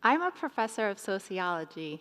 I'm a professor of sociology,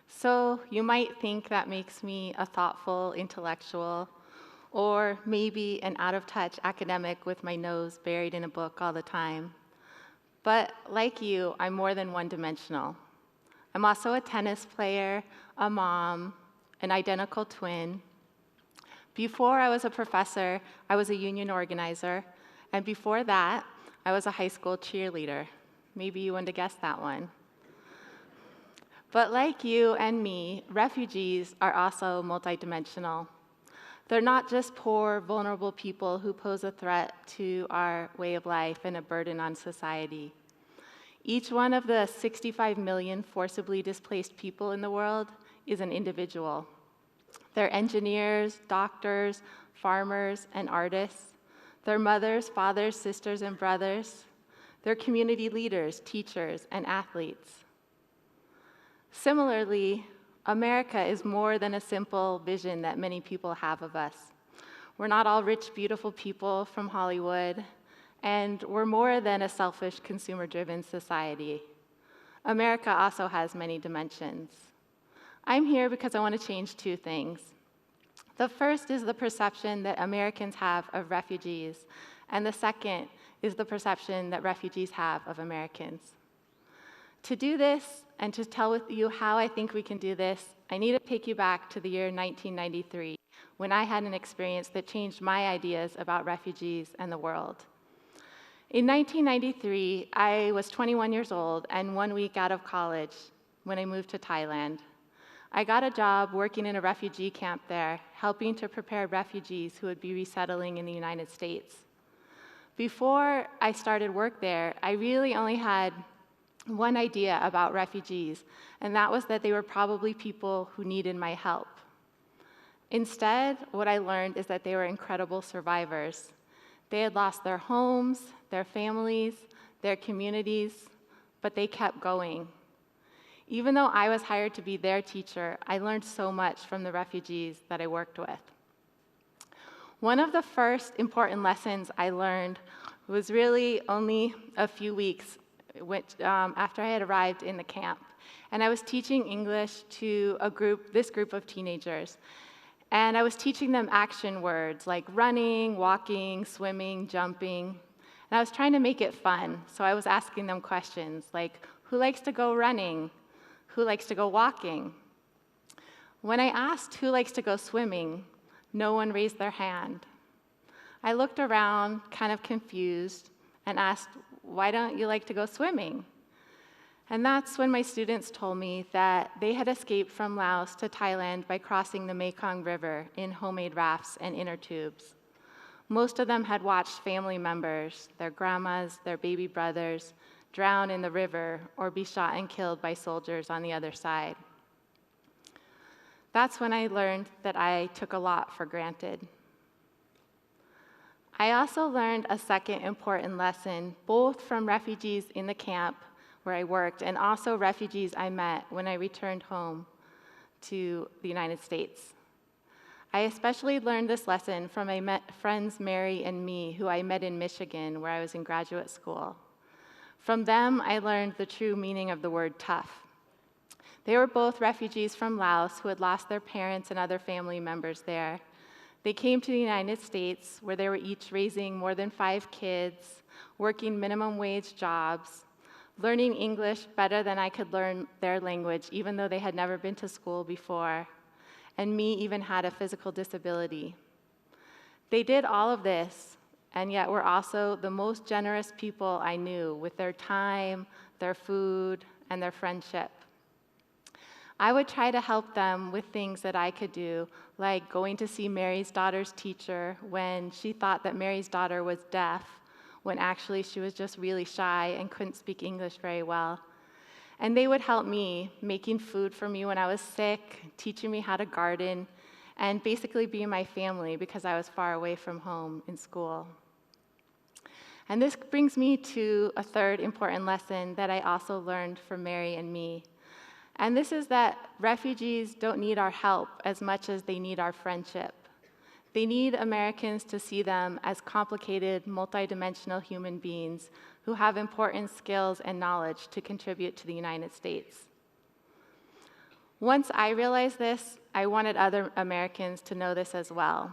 so you might think that makes me a thoughtful intellectual, or maybe an out-of-touch academic with my nose buried in a book all the time. But like you, I'm more than one-dimensional. I'm also a tennis player, a mom, an identical twin. Before I was a professor, I was a union organizer, and before that, I was a high school cheerleader. Maybe you wouldn't have guessed that one. But like you and me, refugees are also multidimensional. They're not just poor, vulnerable people who pose a threat to our way of life and a burden on society. Each one of the 65 million forcibly displaced people in the world is an individual. They're engineers, doctors, farmers, and artists. They're mothers, fathers, sisters, and brothers. They're community leaders, teachers, and athletes. Similarly, America is more than a simple vision that many people have of us. We're not all rich, beautiful people from Hollywood, and we're more than a selfish, consumer-driven society. America also has many dimensions. I'm here because I want to change two things. The first is the perception that Americans have of refugees, and the second is the perception that refugees have of Americans. To do this, and to tell with you how I think we can do this, I need to take you back to the year 1993, when I had an experience that changed my ideas about refugees and the world. In 1993, I was 21 years old and 1 week out of college when I moved to Thailand. I got a job working in a refugee camp there, helping to prepare refugees who would be resettling in the United States. Before I started work there, I really only had one idea about refugees, and that was that they were probably people who needed my help. Instead, what I learned is that they were incredible survivors. They had lost their homes, their families, their communities, but they kept going. Even though I was hired to be their teacher, I learned so much from the refugees that I worked with. One of the first important lessons I learned was really only a few weeks after I had arrived in the camp. And I was teaching English to this group of teenagers. And I was teaching them action words like running, walking, swimming, jumping. And I was trying to make it fun. So I was asking them questions like, who likes to go running? Who likes to go walking? When I asked who likes to go swimming, no one raised their hand. I looked around, kind of confused, and asked, why don't you like to go swimming? And that's when my students told me that they had escaped from Laos to Thailand by crossing the Mekong River in homemade rafts and inner tubes. Most of them had watched family members, their grandmas, their baby brothers, drown in the river or be shot and killed by soldiers on the other side. That's when I learned that I took a lot for granted. I also learned a second important lesson, both from refugees in the camp where I worked and also refugees I met when I returned home to the United States. I especially learned this lesson from my friends Mary and Me, who I met in Michigan, where I was in graduate school. From them, I learned the true meaning of the word tough. They were both refugees from Laos who had lost their parents and other family members there. They came to the United States, where they were each raising more than 5 kids, working minimum wage jobs, learning English better than I could learn their language, even though they had never been to school before, and Me even had a physical disability. They did all of this, and yet were also the most generous people I knew with their time, their food, and their friendship. I would try to help them with things that I could do, like going to see Mary's daughter's teacher when she thought that Mary's daughter was deaf, when actually she was just really shy and couldn't speak English very well. And they would help me, making food for me when I was sick, teaching me how to garden, and basically being my family because I was far away from home in school. And this brings me to a third important lesson that I also learned from Mary and Me. And this is that refugees don't need our help as much as they need our friendship. They need Americans to see them as complicated, multidimensional human beings who have important skills and knowledge to contribute to the United States. Once I realized this, I wanted other Americans to know this as well.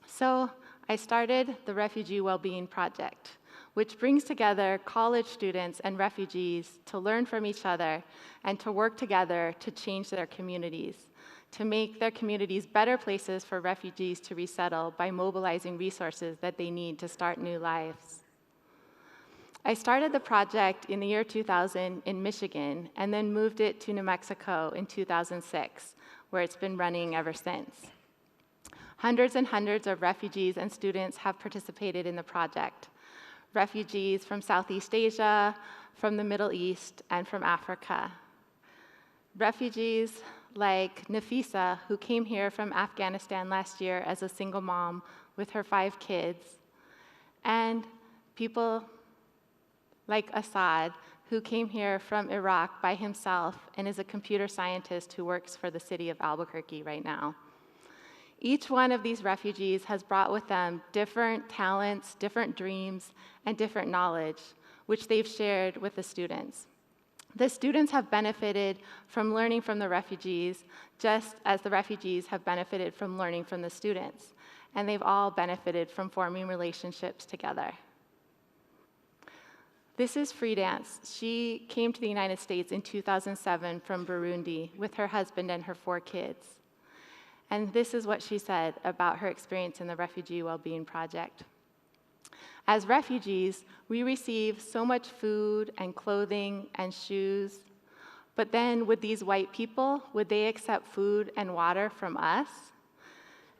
So I started the Refugee Well-being Project, which brings together college students and refugees to learn from each other and to work together to change their communities, to make their communities better places for refugees to resettle by mobilizing resources that they need to start new lives. I started the project in the year 2000 in Michigan and then moved it to New Mexico in 2006, where it's been running ever since. Hundreds and hundreds of refugees and students have participated in the project. Refugees from Southeast Asia, from the Middle East, and from Africa. Refugees like Nafisa, who came here from Afghanistan last year as a single mom with her 5 kids, and people like Assad, who came here from Iraq by himself and is a computer scientist who works for the city of Albuquerque right now. Each one of these refugees has brought with them different talents, different dreams, and different knowledge, which they've shared with the students. The students have benefited from learning from the refugees, just as the refugees have benefited from learning from the students, and they've all benefited from forming relationships together. This is Freedance. She came to the United States in 2007 from Burundi with her husband and her 4 kids. And this is what she said about her experience in the Refugee Well-being Project. As refugees, we receive so much food and clothing and shoes, but then would these white people, would they accept food and water from us?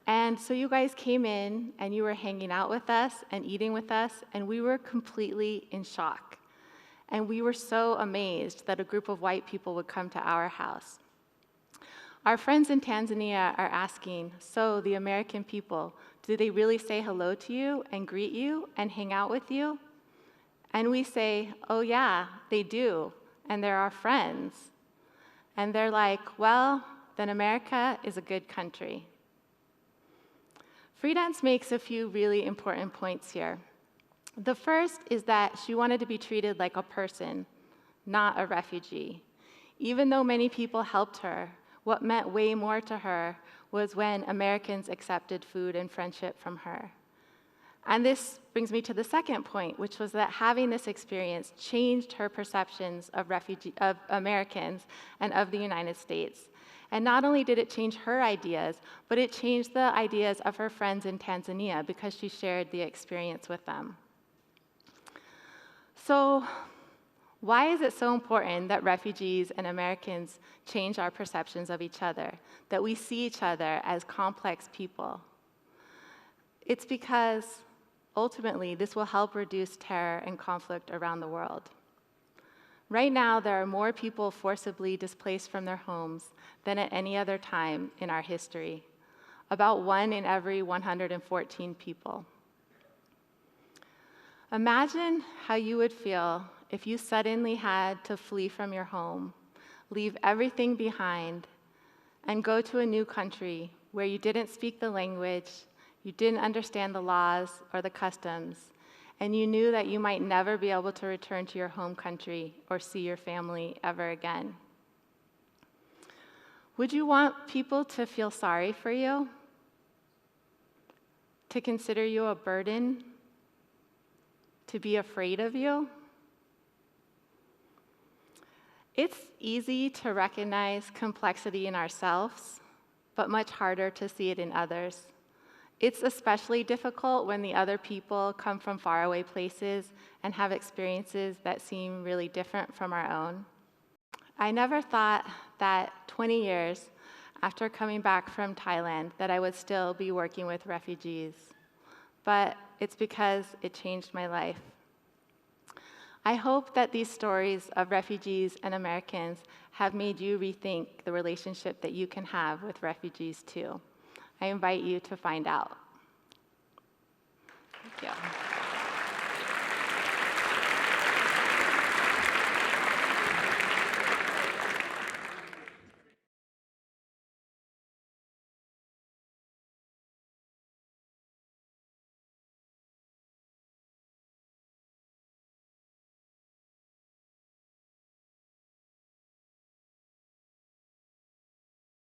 And so you guys came in and you were hanging out with us and eating with us, and we were completely in shock. And we were so amazed that a group of white people would come to our house. Our friends in Tanzania are asking, so the American people, do they really say hello to you and greet you and hang out with you? And we say, oh yeah, they do, and they're our friends. And they're like, well, then America is a good country. Freedance makes a few really important points here. The first is that she wanted to be treated like a person, not a refugee. Even though many people helped her, what meant way more to her was when Americans accepted food and friendship from her. And this brings me to the second point, which was that having this experience changed her perceptions of Americans and of the United States. And not only did it change her ideas, but it changed the ideas of her friends in Tanzania because she shared the experience with them. So, why is it so important that refugees and Americans change our perceptions of each other, that we see each other as complex people? It's because, ultimately, this will help reduce terror and conflict around the world. Right now, there are more people forcibly displaced from their homes than at any other time in our history, about 1 in every 114 people. Imagine how you would feel if you suddenly had to flee from your home, leave everything behind, and go to a new country where you didn't speak the language, you didn't understand the laws or the customs, and you knew that you might never be able to return to your home country or see your family ever again. Would you want people to feel sorry for you? To consider you a burden? To be afraid of you? It's easy to recognize complexity in ourselves, but much harder to see it in others. It's especially difficult when the other people come from faraway places and have experiences that seem really different from our own. I never thought that 20 years after coming back from Thailand that I would still be working with refugees, but it's because it changed my life. I hope that these stories of refugees and Americans have made you rethink the relationship that you can have with refugees too. I invite you to find out. Thank you.